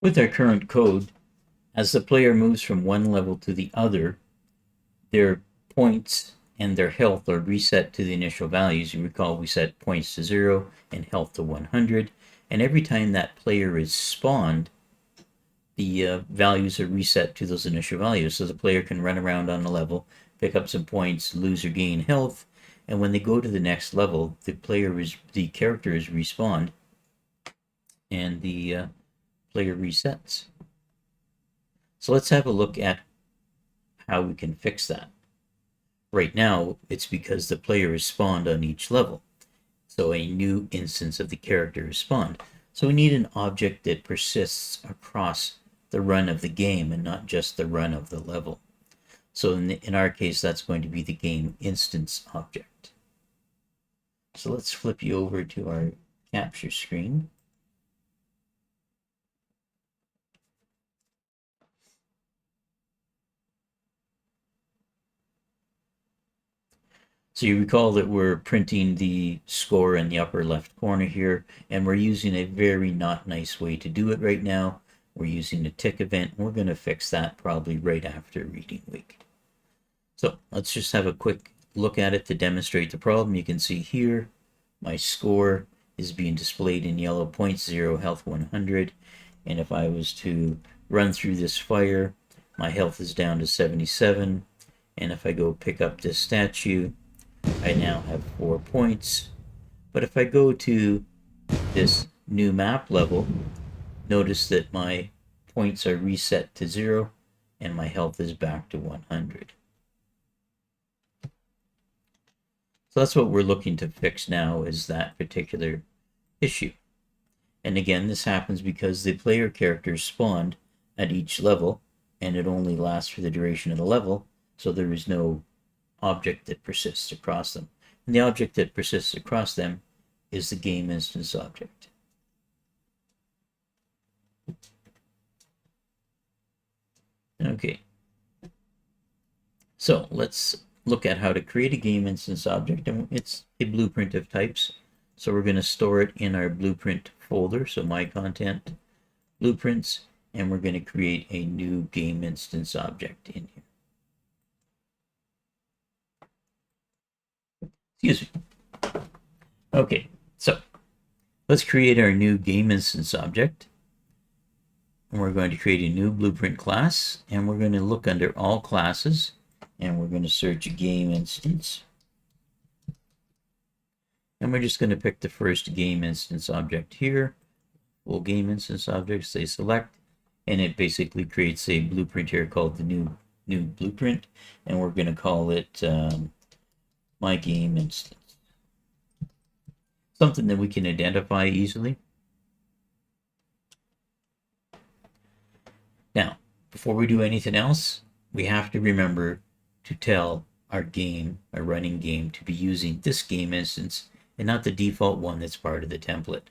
With our current code, as the player moves from one level to the other, their points and their health are reset to the initial values. You recall we set points to 0 and health to 100. And every time that player is spawned, the values are reset to those initial values. So the player can run around on a level, pick up some points, lose or gain health, and when they go to the next level, the character is respawned, and the player resets. So let's have a look at how we can fix that. Right now, it's because the player is spawned on each level. So a new instance of the character is spawned. So we need an object that persists across the run of the game and not just the run of the level. So in our case, that's going to be the game instance object. So let's flip you over to our capture screen. So you recall that we're printing the score in the upper left corner here, and we're using a very not nice way to do it right now. We're using a tick event. We're going to fix that probably right after reading week. So let's just have a quick look at it to demonstrate the problem. You can see here my score is being displayed in yellow, points 0, health 100. And if I was to run through this fire, my health is down to 77. And if I go pick up this statue, I now have 4 points. But if I go to this new map level, notice that my points are reset to 0 and my health is back to 100. So that's what we're looking to fix now, is that particular issue. And again, this happens because the player characters spawned at each level, and it only lasts for the duration of the level, so there is no object that persists across them. And the object that persists across them is the game instance object. Okay. So let's look at how to create a game instance object, and it's a blueprint of types. So we're going to store it in our blueprint folder, so my content, blueprints, and we're going to create a new game instance object in here. Excuse me. Okay, so let's create our new game instance object. And we're going to create a new blueprint class, and we're going to look under all classes, and we're going to search game instance. And we're just going to pick the first game instance object here. Full game instance object, say select, and it basically creates a blueprint here called the new blueprint, and we're going to call it my game instance. Something that we can identify easily. Now, before we do anything else, we have to remember to tell our game, our running game, to be using this game instance and not the default one that's part of the template.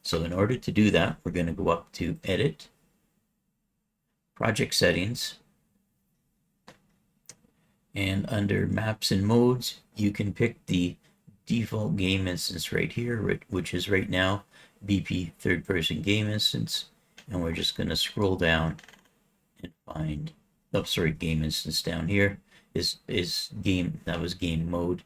So in order to do that, we're going to go up to Edit, Project Settings, and under Maps and Modes, you can pick the default game instance right here, which is right now BP third person game instance. And we're just going to scroll down and find, game instance down here is game, that was game mode.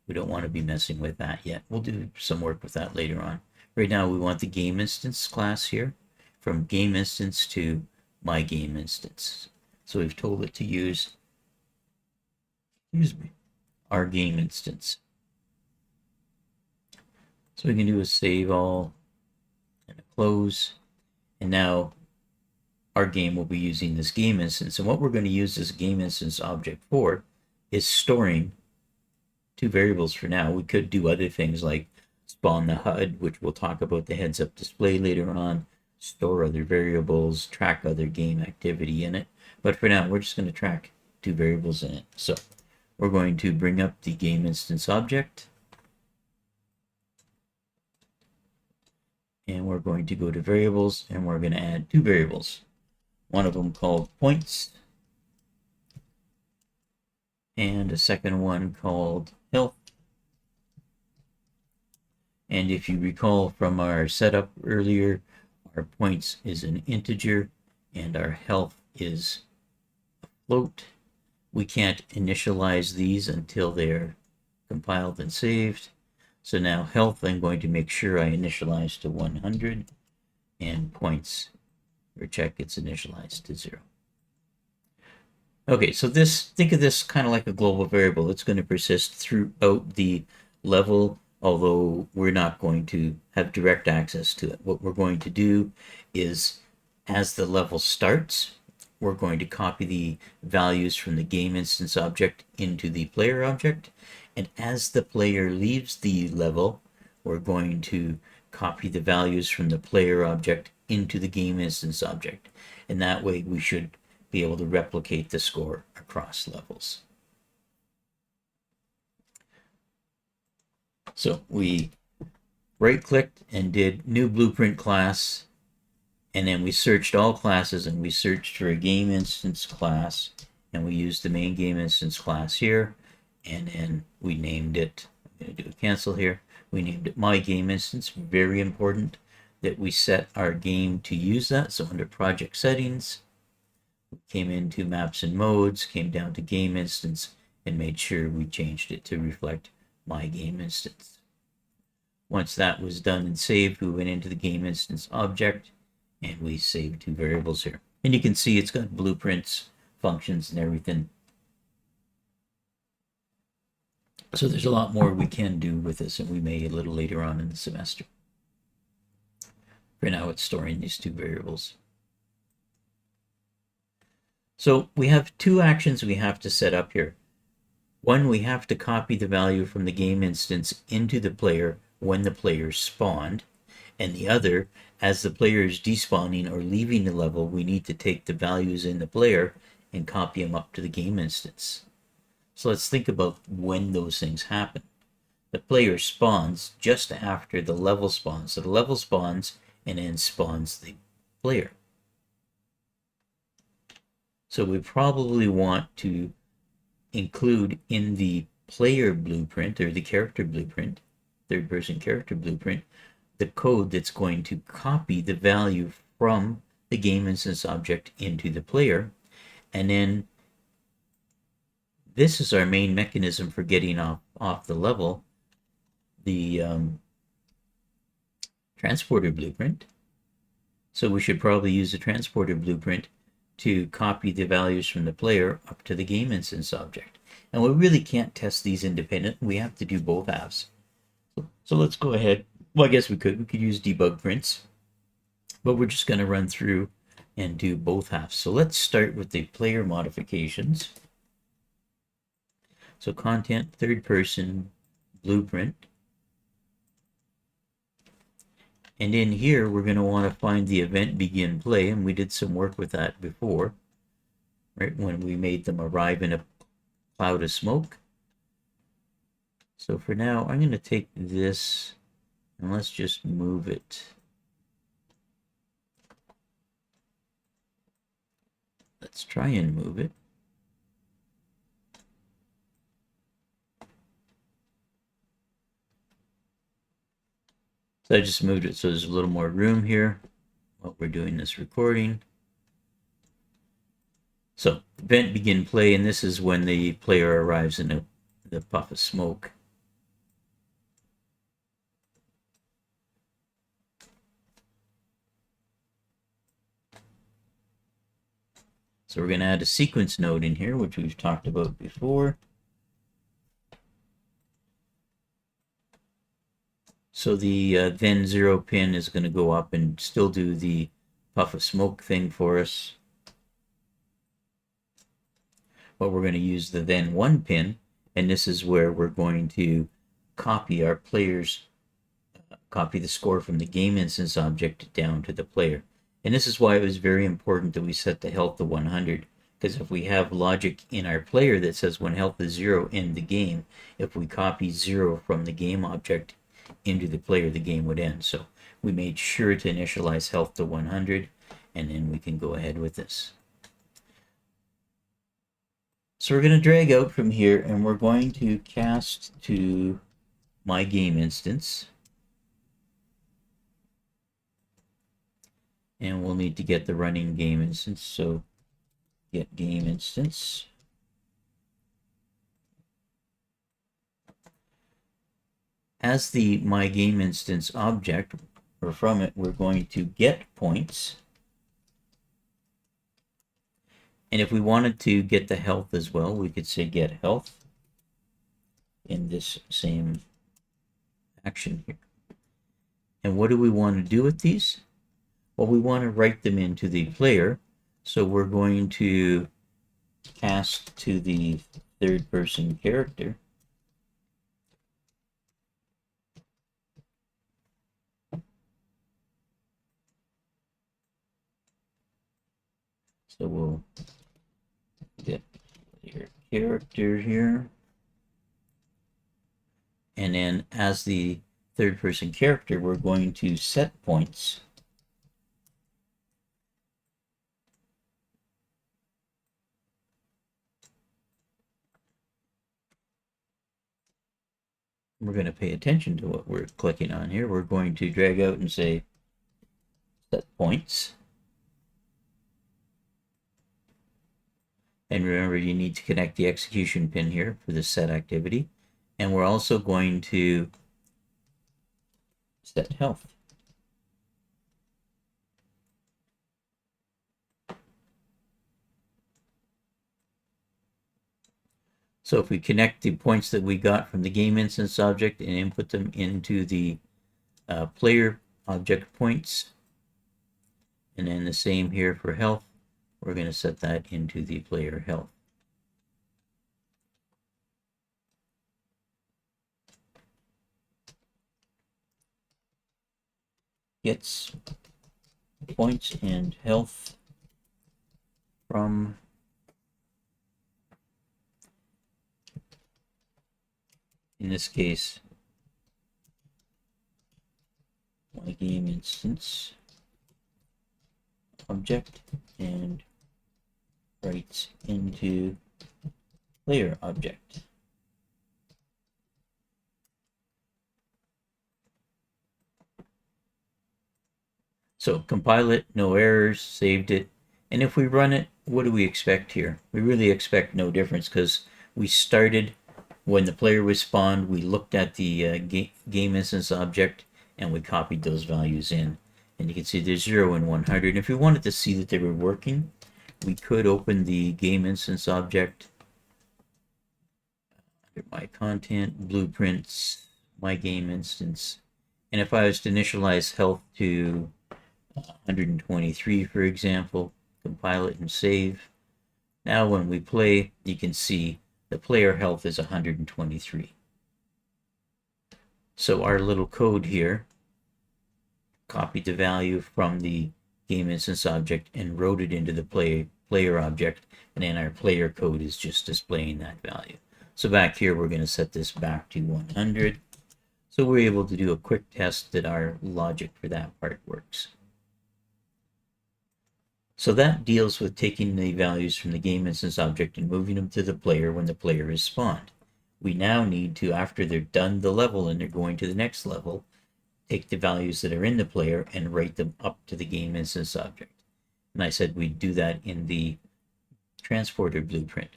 We don't want to be messing with that yet. We'll do some work with that later on. Right now we want the game instance class here, from game instance to my game instance. So we've told it to use, our game instance. So we can do a save all and a close. And now our game will be using this game instance. And what we're going to use this game instance object for is storing two variables for now. We could do other things like spawn the HUD, which we'll talk about the heads-up display later on, store other variables, track other game activity in it. But for now, we're just going to track two variables in it. So we're going to bring up the game instance object. And we're going to go to variables, and we're going to add two variables. One of them called points, and a second one called health. And if you recall from our setup earlier, our points is an integer and our health is a float. We can't initialize these until they're compiled and saved. So now health, I'm going to make sure I initialize to 100, and points, or check it's initialized to 0. Okay, so think of this kind of like a global variable. It's going to persist throughout the level, although we're not going to have direct access to it. What we're going to do is, as the level starts, we're going to copy the values from the game instance object into the player object. And as the player leaves the level, we're going to copy the values from the player object into the game instance object. And that way we should be able to replicate the score across levels. So we right-clicked and did new blueprint class, and then we searched all classes, and we searched for a game instance class, and we used the main game instance class here, and then we named it, I'm going to do a cancel here, we named it my game instance. Very important that we set our game to use that. So under project settings, came into maps and modes, came down to game instance, and made sure we changed it to reflect my game instance. Once that was done and saved, we went into the game instance object and we saved 2 variables here. And you can see it's got blueprints, functions, and everything. So there's a lot more we can do with this, and we may a little later on in the semester. For now, it's storing these 2 variables. So we have 2 actions we have to set up here. One, we have to copy the value from the game instance into the player when the player spawned. And the other, as the player is despawning or leaving the level, we need to take the values in the player and copy them up to the game instance. So let's think about when those things happen. The player spawns just after the level spawns. So the level spawns and then spawns the player. So we probably want to include in the player blueprint, or the character blueprint, third-person character blueprint, the code that's going to copy the value from the game instance object into the player. And then this is our main mechanism for getting off the level, the transporter blueprint. So we should probably use the transporter blueprint to copy the values from the player up to the game instance object. And we really can't test these independently. We have to do both halves. So let's go ahead. Well, I guess we could use debug prints, but we're just going to run through and do both halves. So let's start with the player modifications. So content, third person, blueprint. And in here, we're going to want to find the event begin play, and we did some work with that before, right, when we made them arrive in a cloud of smoke. So for now, I'm going to take this, and let's just move it. Let's try and move it. So I just moved it so there's a little more room here while we're doing this recording. So event begin play, and this is when the player arrives in the puff of smoke. So we're going to add a sequence node in here, which we've talked about before. So the then 0 pin is going to go up and still do the puff of smoke thing for us. But we're going to use the then 1 pin, and this is where we're going to copy our players, copy the score from the game instance object down to the player. And this is why it was very important that we set the health to 100, because if we have logic in our player that says when health is 0, end the game, if we copy 0 from the game object into the player, the game would end. So we made sure to initialize health to 100, and then we can go ahead with this. So we're going to drag out from here, and we're going to cast to my game instance. and we'll need to get the running game instance. So get game instance. As the my game instance object, or from it, we're going to get points. And if we wanted to get the health as well, we could say get health in this same action here. And what do we want to do with these? Well, we want to write them into the player. So we're going to cast to the third person character. So we'll get your character here. And then as the third person character, we're going to set points. We're going to pay attention to what we're clicking on here. We're going to drag out and say set points. And remember, you need to connect the execution pin here for the set activity. And we're also going to set health. So if we connect the points that we got from the game instance object and input them into the player object points, and then the same here for health, we're going to set that into the player health. Gets points and health from in this case my game instance object and writes into player object. So compile it, no errors, saved it. And if we run it, what do we expect here? We really expect no difference because we started when the player was spawned, we looked at the game instance object and we copied those values in. And you can see there's 0 and 100. And if we wanted to see that they were working, we could open the game instance object under my content, blueprints, my game instance. And if I was to initialize health to 123, for example, compile it and save. Now when we play, you can see the player health is 123. So our little code here copied the value from the game instance object and wrote it into the player object, and then our player code is just displaying that value. So back here, we're going to set this back to 100. So we're able to do a quick test that our logic for that part works. So that deals with taking the values from the game instance object and moving them to the player when the player is spawned. We now need to, after they're done the level and they're going to the next level, take the values that are in the player and write them up to the game instance object. And I said we'd do that in the transporter blueprint.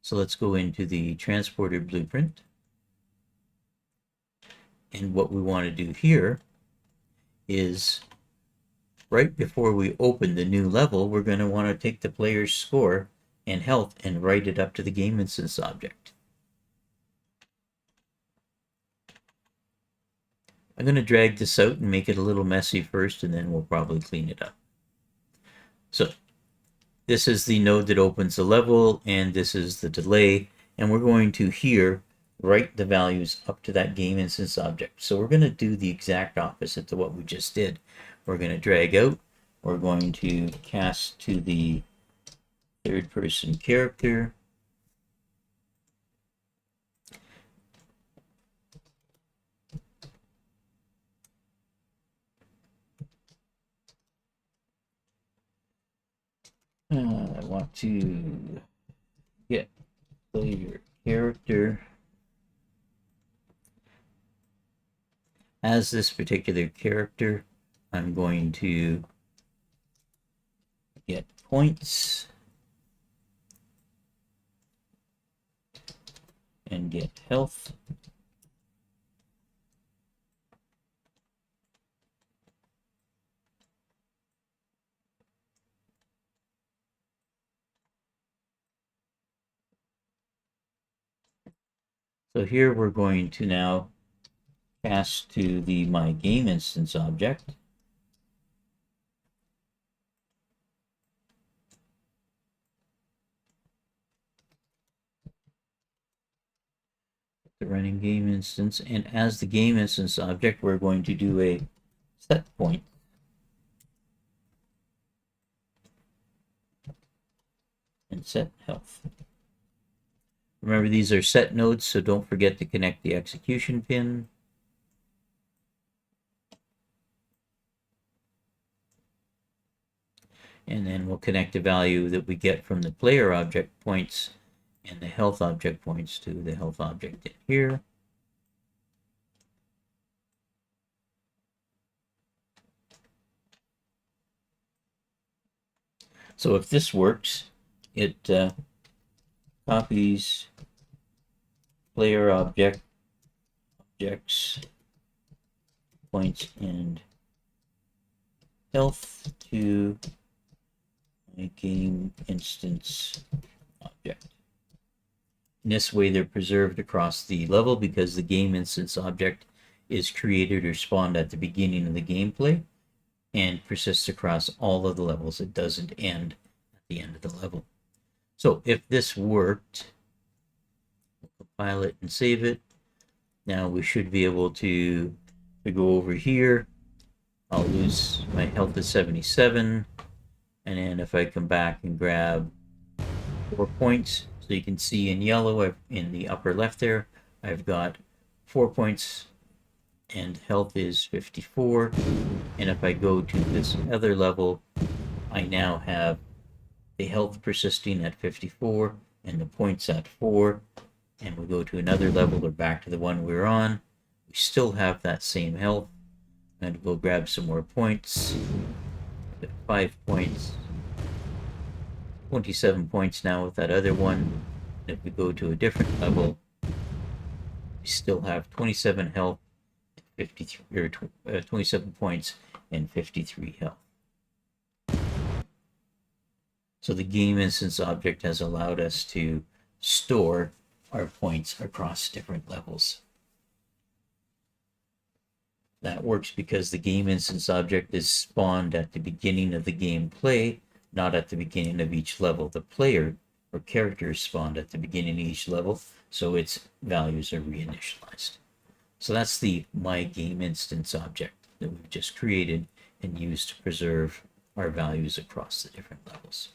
So let's go into the transporter blueprint. And what we want to do here is right before we open the new level, we're going to want to take the player's score and health and write it up to the game instance object. I'm going to drag this out and make it a little messy first, and then we'll probably clean it up. So this is the node that opens the level, and this is the delay, and we're going to here write the values up to that game instance object. So we're going to do the exact opposite to what we just did. We're going to drag out, we're going to cast to the third person character, I want to get player character as this particular character. I'm going to get points and get health. So here we're going to now cast to the my game instance object. The running game instance, and as the game instance object, we're going to do a set point. And set health. Remember, these are set nodes, so don't forget to connect the execution pin. And then we'll connect the value that we get from the player object points and the health object points to the health object in here. So if this works, it copies player objects, points, and health to my game instance object. In this way, they're preserved across the level because the game instance object is created or spawned at the beginning of the gameplay and persists across all of the levels. It doesn't end at the end of the level. So if this worked, we'll compile it and save it. Now we should be able to go over here. I'll lose my health to 77. And then if I come back and grab 4 points, so you can see in yellow in the upper left there, I've got 4 points and health is 54. And if I go to this other level, I now have the health persisting at 54 and the points at 4. And we go to another level or back to the one we're on. We still have that same health. And we'll grab some more points. 5 points. 27 points now with that other one. And if we go to a different level, we still have 27 health, 53 or 27 points, and 53 health. So the game instance object has allowed us to store our points across different levels. That works because the game instance object is spawned at the beginning of the gameplay, not at the beginning of each level. The player or character is spawned at the beginning of each level, so its values are reinitialized. So that's the my game instance object that we've just created and used to preserve our values across the different levels.